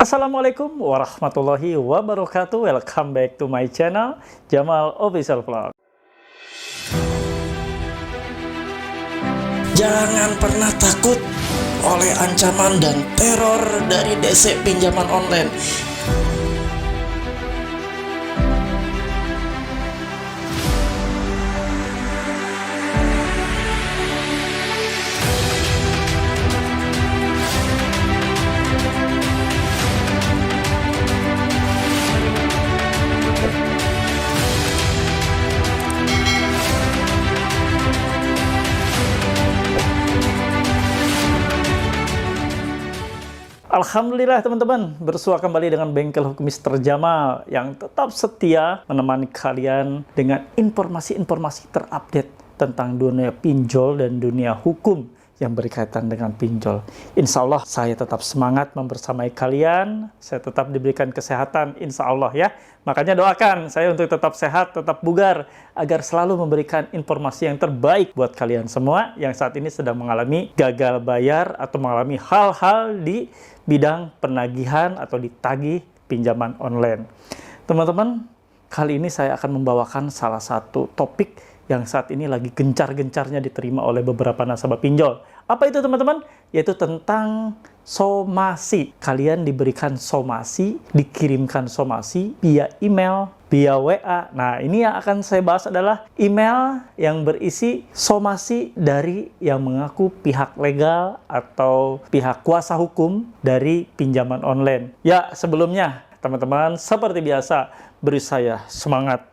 Assalamualaikum warahmatullahi wabarakatuh. Welcome back to my channel Jamal Official Vlog. Jangan pernah takut oleh ancaman dan teror dari DC pinjaman online. Alhamdulillah teman-teman, bersua kembali dengan Bengkel Hukum Mr. Jamal yang tetap setia menemani kalian dengan informasi-informasi terupdate tentang dunia pinjol dan dunia hukum yang berkaitan dengan pinjol. Insya Allah saya tetap semangat membersamai kalian, saya tetap diberikan kesehatan insya Allah ya. Makanya doakan saya untuk tetap sehat, tetap bugar, agar selalu memberikan informasi yang terbaik buat kalian semua yang saat ini sedang mengalami gagal bayar atau mengalami hal-hal di bidang penagihan atau ditagih pinjaman online. Teman-teman, kali ini saya akan membawakan salah satu topik yang saat ini lagi gencar-gencarnya diterima oleh beberapa nasabah pinjol. Apa itu teman-teman? Yaitu tentang somasi. Kalian diberikan somasi, dikirimkan somasi via email, via WA. Nah, ini yang akan saya bahas adalah email yang berisi somasi dari yang mengaku pihak legal atau pihak kuasa hukum dari pinjaman online. Ya, sebelumnya teman-teman, seperti biasa, beri saya semangat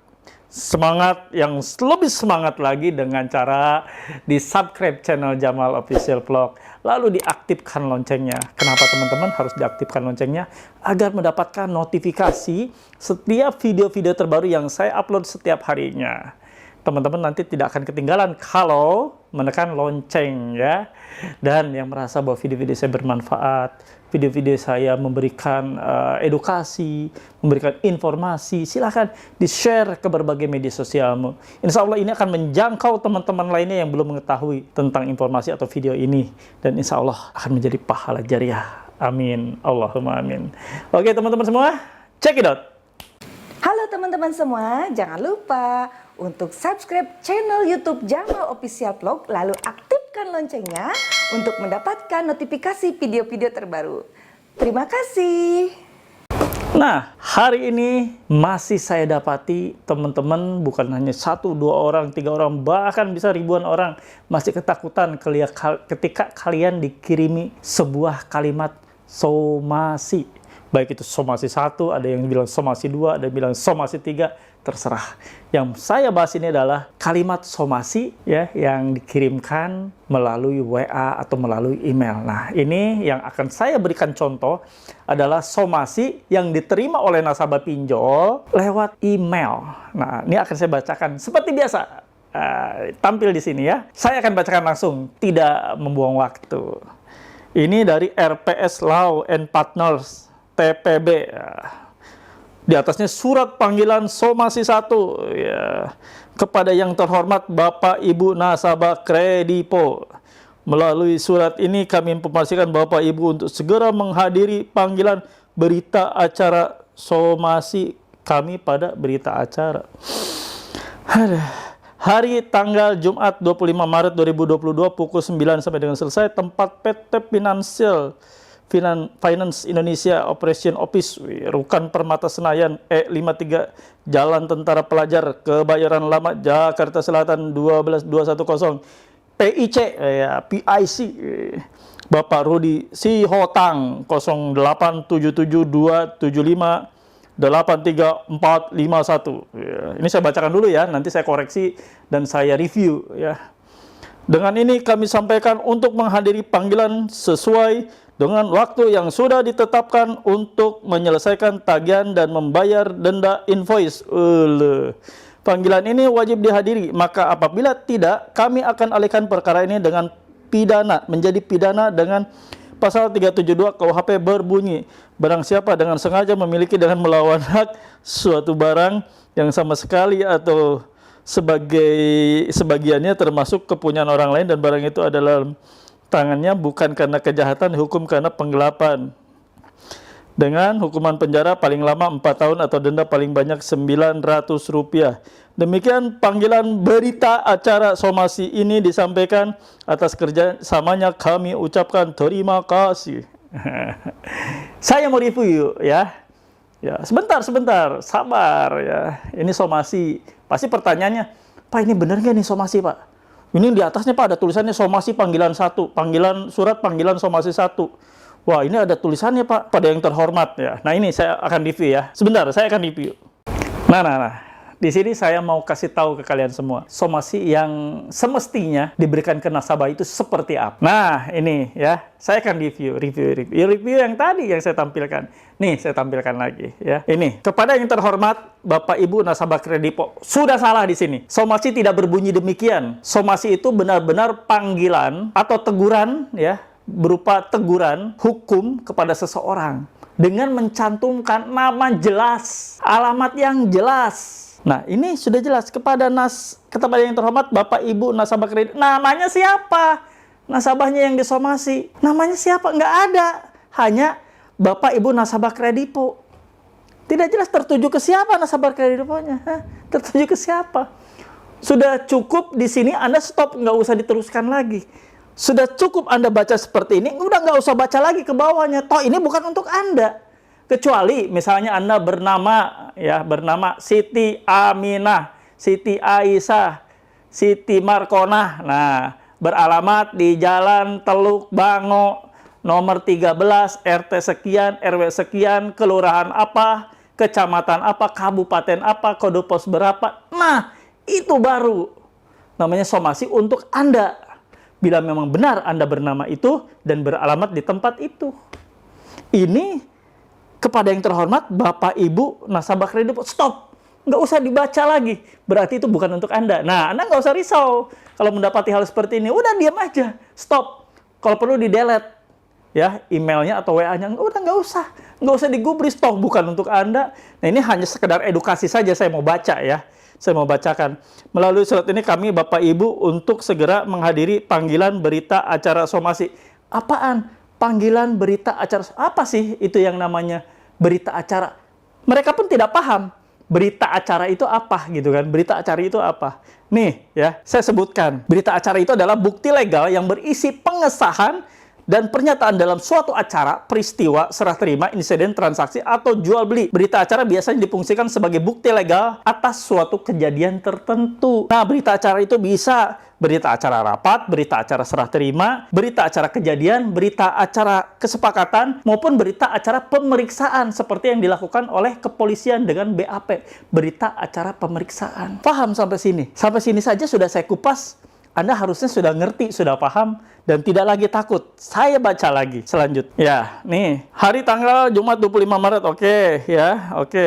yang lebih semangat lagi dengan cara di subscribe channel Jamal Official Vlog, lalu diaktifkan loncengnya. Kenapa teman-teman harus diaktifkan loncengnya? Agar mendapatkan notifikasi setiap video-video terbaru yang saya upload setiap harinya. Teman-teman nanti tidak akan ketinggalan kalau menekan lonceng ya. Dan yang merasa bahwa video-video saya bermanfaat, video-video saya memberikan edukasi, memberikan informasi, silahkan di-share ke berbagai media sosialmu. Insya Allah ini akan menjangkau teman-teman lainnya yang belum mengetahui tentang informasi atau video ini. Dan insya Allah akan menjadi pahala jariah. Amin. Allahumma amin. Oke teman-teman semua, check it out. Halo teman-teman semua, jangan lupa untuk subscribe channel YouTube Jamal Official Vlog, lalu aktifkan loncengnya untuk mendapatkan notifikasi video-video terbaru. Terima kasih. Nah, hari ini masih saya dapati teman-teman, bukan hanya 1, 2 orang, 3 orang, bahkan bisa ribuan orang masih ketakutan ketika kalian dikirimi sebuah kalimat somasi. Baik itu somasi 1, ada yang bilang somasi 2, ada yang bilang somasi 3, terserah. Yang saya bahas ini adalah kalimat somasi ya yang dikirimkan melalui WA atau melalui email. Nah, ini yang akan saya berikan contoh adalah somasi yang diterima oleh nasabah pinjol lewat email. Nah, ini akan saya bacakan seperti biasa. Tampil di sini ya. Saya akan bacakan langsung, tidak membuang waktu. Ini dari RPS Law and Partners TPB. Di atasnya surat panggilan somasi 1 ya, kepada yang terhormat Bapak Ibu nasabah Kredipo. Melalui surat ini kami informasikan Bapak Ibu untuk segera menghadiri panggilan berita acara somasi kami pada berita acara. Hari tanggal Jumat 25 Maret 2022 pukul 9 sampai dengan selesai, tempat PT Finance Indonesia Operation Office, Rukan Permata Senayan, E53, Jalan Tentara Pelajar, Kebayoran Lama, Jakarta Selatan 12210, PIC, ya, PIC, Bapak Rudi Sihotang 0877275 83451. Ya, ini saya bacakan dulu ya, nanti saya koreksi dan saya review ya. Dengan ini kami sampaikan untuk menghadiri panggilan sesuai dengan waktu yang sudah ditetapkan untuk menyelesaikan tagihan dan membayar denda invoice. Panggilan ini wajib dihadiri, maka apabila tidak, kami akan alihkan perkara ini dengan pidana, menjadi pidana dengan pasal 372 KUHP berbunyi, barang siapa dengan sengaja memiliki dengan melawan hak suatu barang yang sama sekali atau sebagiannya termasuk kepunyaan orang lain dan barang itu adalah tangannya bukan karena kejahatan, hukum karena penggelapan. dengan hukuman penjara paling lama 4 tahun atau denda paling banyak Rp900. Demikian panggilan berita acara somasi ini disampaikan. Atas kerjasamanya kami ucapkan terima kasih. Saya mau review ya. Ya, sebentar, sabar ya. Ini somasi. Pasti pertanyaannya, Pak ini benar nggak nih somasi Pak? Ini di atasnya Pak ada tulisannya somasi panggilan 1, surat panggilan somasi 1. Wah ini ada tulisannya Pak, pada yang terhormat ya. Nah ini saya akan review ya. Sebentar, saya akan review. Nah. Di sini saya mau kasih tahu ke kalian semua, somasi yang semestinya diberikan ke nasabah itu seperti apa. Nah, ini ya, saya akan review yang tadi yang saya tampilkan. Nih, saya tampilkan lagi ya. Ini, kepada yang terhormat Bapak Ibu nasabah Kredipo, sudah salah di sini. Somasi tidak berbunyi demikian. Somasi itu benar-benar panggilan atau teguran ya, berupa teguran hukum kepada seseorang dengan mencantumkan nama jelas, alamat yang jelas. Nah, ini sudah jelas kepada yang terhormat Bapak Ibu nasabah kredit. Namanya siapa? Nasabahnya yang disomasi. Namanya siapa? Nggak ada. Hanya Bapak Ibu nasabah Kredipo. Tidak jelas tertuju ke siapa nasabah Krediponya. Tertuju ke siapa? Sudah cukup di sini Anda stop, nggak usah diteruskan lagi. Sudah cukup Anda baca seperti ini, udah nggak usah baca lagi ke bawahnya. Toh ini bukan untuk Anda. Kecuali misalnya Anda bernama Siti Aminah, Siti Aisyah, Siti Markonah. Nah, beralamat di Jalan Teluk Bango, nomor 13, RT sekian, RW sekian, kelurahan apa, kecamatan apa, kabupaten apa, kode pos berapa. Nah, itu baru namanya somasi untuk Anda. Bila memang benar Anda bernama itu dan beralamat di tempat itu. Ini kepada yang terhormat Bapak Ibu nasabah Kredipo, stop, nggak usah dibaca lagi, berarti itu bukan untuk Anda. Nah, Anda nggak usah risau kalau mendapati hal seperti ini, udah diam aja, stop. Kalau perlu di-delete ya emailnya atau WA-nya, udah nggak usah digubris, toh bukan untuk Anda. Nah, ini hanya sekedar edukasi saja, saya mau baca ya, saya mau bacakan. Melalui surat ini kami Bapak Ibu untuk segera menghadiri panggilan berita acara somasi. Apaan? Panggilan berita acara, apa sih itu yang namanya berita acara? Mereka pun tidak paham berita acara itu apa gitu kan. Berita acara itu apa? Nih ya, saya sebutkan. Berita acara itu adalah bukti legal yang berisi pengesahan dan pernyataan dalam suatu acara, peristiwa, serah terima, insiden, transaksi, atau jual beli. Berita acara biasanya difungsikan sebagai bukti legal atas suatu kejadian tertentu. Nah, berita acara itu bisa berita acara rapat, berita acara serah terima, berita acara kejadian, berita acara kesepakatan, maupun berita acara pemeriksaan seperti yang dilakukan oleh kepolisian dengan BAP. Berita acara pemeriksaan. Paham sampai sini? Sampai sini saja sudah saya kupas. Anda harusnya sudah ngerti, sudah paham, dan tidak lagi takut. Saya baca lagi selanjutnya. Ya, nih, hari tanggal Jumat 25 Maret, oke.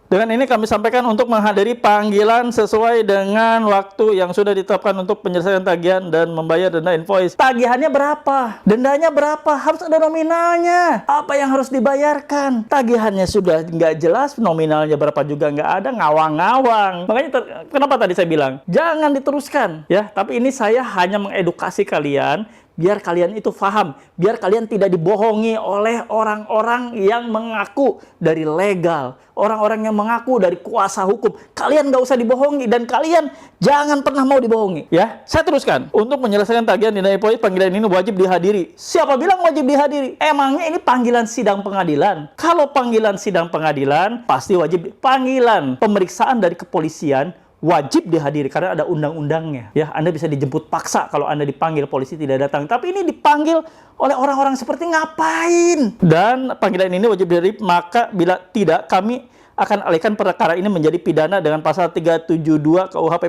Dengan ini kami sampaikan untuk menghadiri panggilan sesuai dengan waktu yang sudah ditetapkan untuk penyelesaian tagihan dan membayar denda invoice. Tagihannya berapa? Dendanya berapa? Harus ada nominalnya. Apa yang harus dibayarkan? Tagihannya sudah nggak jelas, nominalnya berapa juga nggak ada, ngawang-ngawang. Makanya kenapa tadi saya bilang, jangan diteruskan. Ya, tapi ini saya hanya mengedukasi kalian, biar kalian itu paham, biar kalian tidak dibohongi oleh orang-orang yang mengaku dari legal, orang-orang yang mengaku dari kuasa hukum. Kalian nggak usah dibohongi dan kalian jangan pernah mau dibohongi. Ya, saya teruskan. Untuk menyelesaikan tagihan denda invoice, panggilan ini wajib dihadiri. Siapa bilang wajib dihadiri? Emangnya ini panggilan sidang pengadilan? Kalau panggilan sidang pengadilan, pasti wajib. Panggilan pemeriksaan dari kepolisian wajib dihadiri karena ada undang-undangnya. Ya, Anda bisa dijemput paksa kalau Anda dipanggil, polisi tidak datang. Tapi ini dipanggil oleh orang-orang seperti ngapain? Dan panggilan ini wajib dihadiri, maka bila tidak, kami akan alihkan perkara ini menjadi pidana dengan pasal 372 KUHP.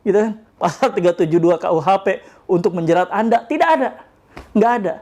Gitu kan? Pasal 372 KUHP untuk menjerat Anda. Tidak ada. Nggak ada.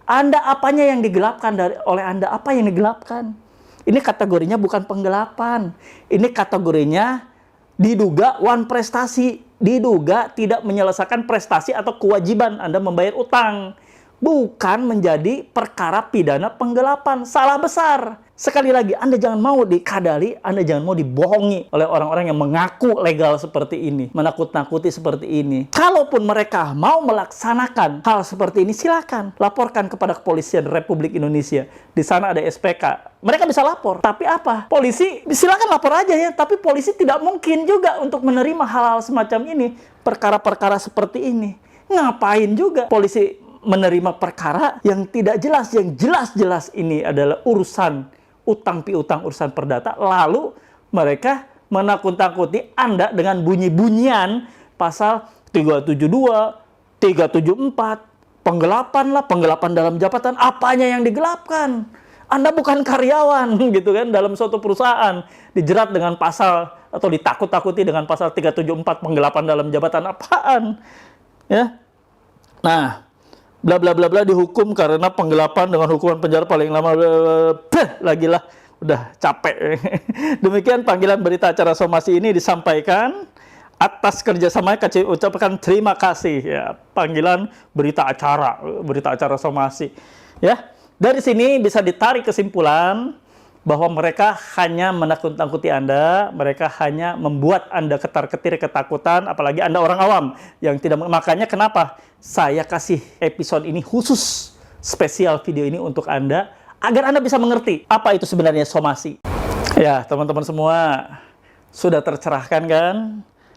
Anda apanya yang digelapkan oleh Anda? Apa yang digelapkan? Ini kategorinya bukan penggelapan. Ini kategorinya diduga wan prestasi, diduga tidak menyelesaikan prestasi atau kewajiban Anda membayar utang. bukan menjadi perkara pidana penggelapan. Salah besar. Sekali lagi, Anda jangan mau dikadali, Anda jangan mau dibohongi oleh orang-orang yang mengaku legal seperti ini, menakut-nakuti seperti ini. Kalaupun mereka mau melaksanakan hal seperti ini, silakan laporkan kepada Kepolisian Republik Indonesia. Di sana ada SPK. Mereka bisa lapor. Tapi apa? Polisi silakan lapor aja ya, tapi polisi tidak mungkin juga untuk menerima hal-hal semacam ini, perkara-perkara seperti ini. Ngapain juga polisi menerima perkara yang tidak jelas, yang jelas-jelas ini adalah urusan utang piutang, urusan perdata, lalu mereka menakut-nakuti Anda dengan bunyi-bunyian pasal 372, 374, penggelapan dalam jabatan. Apanya yang digelapkan? Anda bukan karyawan gitu kan dalam suatu perusahaan, dijerat dengan pasal atau ditakut-takuti dengan pasal 374 penggelapan dalam jabatan. Apaan? Ya. Nah, bla bla bla bla dihukum karena penggelapan dengan hukuman penjara paling lama. Lagi lah, udah capek. Demikian panggilan berita acara somasi ini disampaikan. Atas kerjasamanya kami ucapkan terima kasih ya. Panggilan berita acara somasi ya. Dari sini bisa ditarik kesimpulan bahwa mereka hanya menakut-nakuti Anda, mereka hanya membuat Anda ketar-ketir ketakutan, apalagi Anda orang awam yang tidak. Makanya kenapa saya kasih episode ini khusus spesial video ini untuk Anda, agar Anda bisa mengerti apa itu sebenarnya somasi. Ya, teman-teman semua, sudah tercerahkan kan?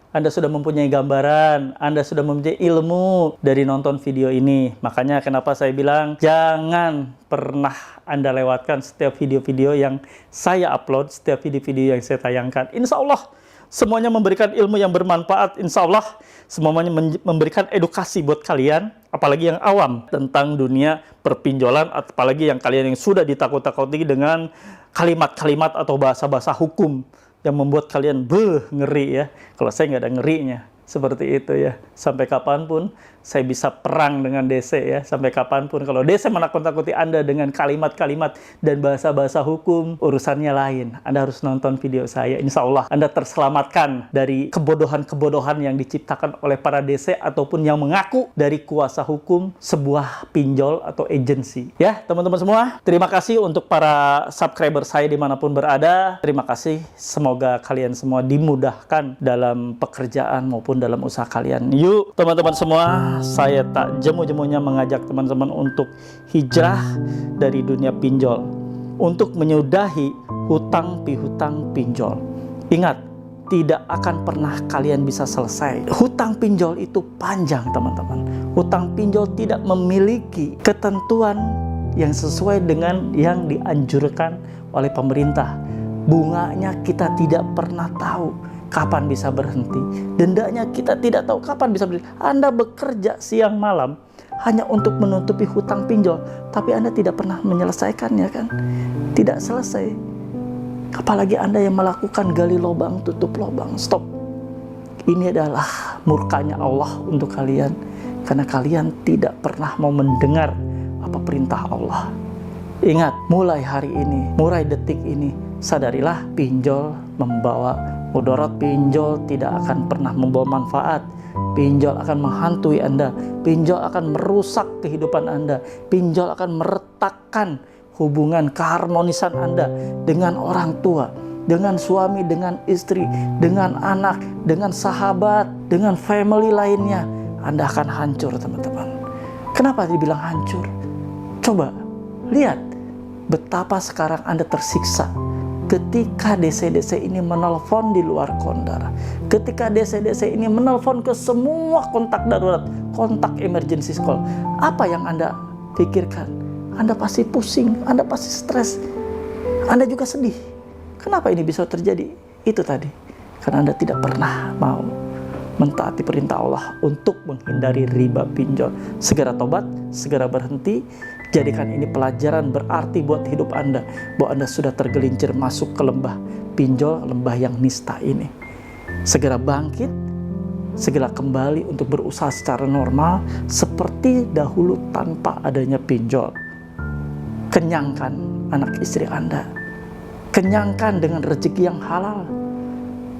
Anda sudah mempunyai gambaran, Anda sudah mempunyai ilmu dari nonton video ini. Makanya kenapa saya bilang, jangan pernah Anda lewatkan setiap video-video yang saya upload, setiap video-video yang saya tayangkan. Insya Allah, semuanya memberikan ilmu yang bermanfaat. Insya Allah, semuanya memberikan edukasi buat kalian, apalagi yang awam tentang dunia perpinjolan, apalagi yang kalian yang sudah ditakut-takuti dengan kalimat-kalimat atau bahasa-bahasa hukum yang membuat kalian ngeri ya. Kalau saya nggak ada ngerinya. Seperti itu ya. Sampai kapanpun saya bisa perang dengan DC ya. Sampai kapanpun kalau DC menakut-nakuti Anda dengan kalimat-kalimat dan bahasa-bahasa hukum, urusannya lain. Anda harus nonton video saya. Insya Allah Anda terselamatkan dari kebodohan-kebodohan yang diciptakan oleh para DC ataupun yang mengaku dari kuasa hukum sebuah pinjol atau agensi. Ya teman-teman semua, terima kasih untuk para subscriber saya dimanapun berada. Terima kasih. Semoga kalian semua dimudahkan dalam pekerjaan maupun dalam usaha kalian. Yuk teman-teman semua, saya tak jemu-jemunya mengajak teman-teman untuk hijrah dari dunia pinjol, untuk menyudahi hutang pihutang pinjol. Ingat, tidak akan pernah kalian bisa selesai. Hutang pinjol itu panjang teman-teman. Hutang pinjol tidak memiliki ketentuan yang sesuai dengan yang dianjurkan oleh pemerintah. Bunganya kita tidak pernah tahu kapan bisa berhenti. Dendanya kita tidak tahu kapan bisa berhenti. Anda bekerja siang malam hanya untuk menutupi hutang pinjol, tapi Anda tidak pernah menyelesaikannya kan? Tidak selesai. Apalagi Anda yang melakukan gali lubang, tutup lubang. Stop. Ini adalah murkanya Allah untuk kalian, karena kalian tidak pernah mau mendengar apa perintah Allah. Ingat, mulai hari ini, mulai detik ini, sadarilah pinjol membawa mudarat. Pinjol tidak akan pernah membawa manfaat. Pinjol akan menghantui Anda. Pinjol akan merusak kehidupan Anda. Pinjol akan meretakkan hubungan keharmonisan Anda dengan orang tua, dengan suami, dengan istri, dengan anak, dengan sahabat, dengan family lainnya. Anda akan hancur teman-teman. Kenapa dibilang hancur? Coba lihat betapa sekarang Anda tersiksa ketika DC-DC ini menelpon di luar kondar. Ketika DC-DC ini menelpon ke semua kontak darurat, kontak emergency call. Apa yang Anda pikirkan? Anda pasti pusing, Anda pasti stres. Anda juga sedih. Kenapa ini bisa terjadi? Itu tadi. Karena Anda tidak pernah mau mentaati perintah Allah untuk menghindari riba pinjol. Segera tobat, segera berhenti. Jadikan ini pelajaran berarti buat hidup Anda, bahwa Anda sudah tergelincir masuk ke lembah pinjol, lembah yang nista ini. Segera bangkit, segera kembali untuk berusaha secara normal seperti dahulu tanpa adanya pinjol. Kenyangkan anak istri Anda, kenyangkan dengan rezeki yang halal,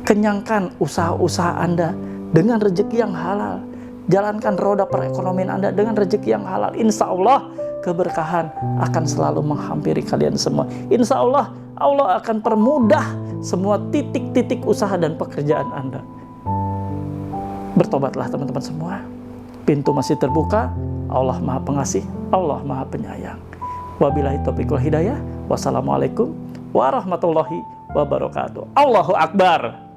kenyangkan usaha-usaha Anda dengan rezeki yang halal. Jalankan roda perekonomian Anda dengan rezeki yang halal. Insya Allah keberkahan akan selalu menghampiri kalian semua. Insya Allah, Allah akan permudah semua titik-titik usaha dan pekerjaan Anda. Bertobatlah teman-teman semua. Pintu masih terbuka. Allah Maha Pengasih, Allah Maha Penyayang. Wabillahi taufiq wal hidayah. Wassalamualaikum warahmatullahi wabarakatuh. Allahu Akbar.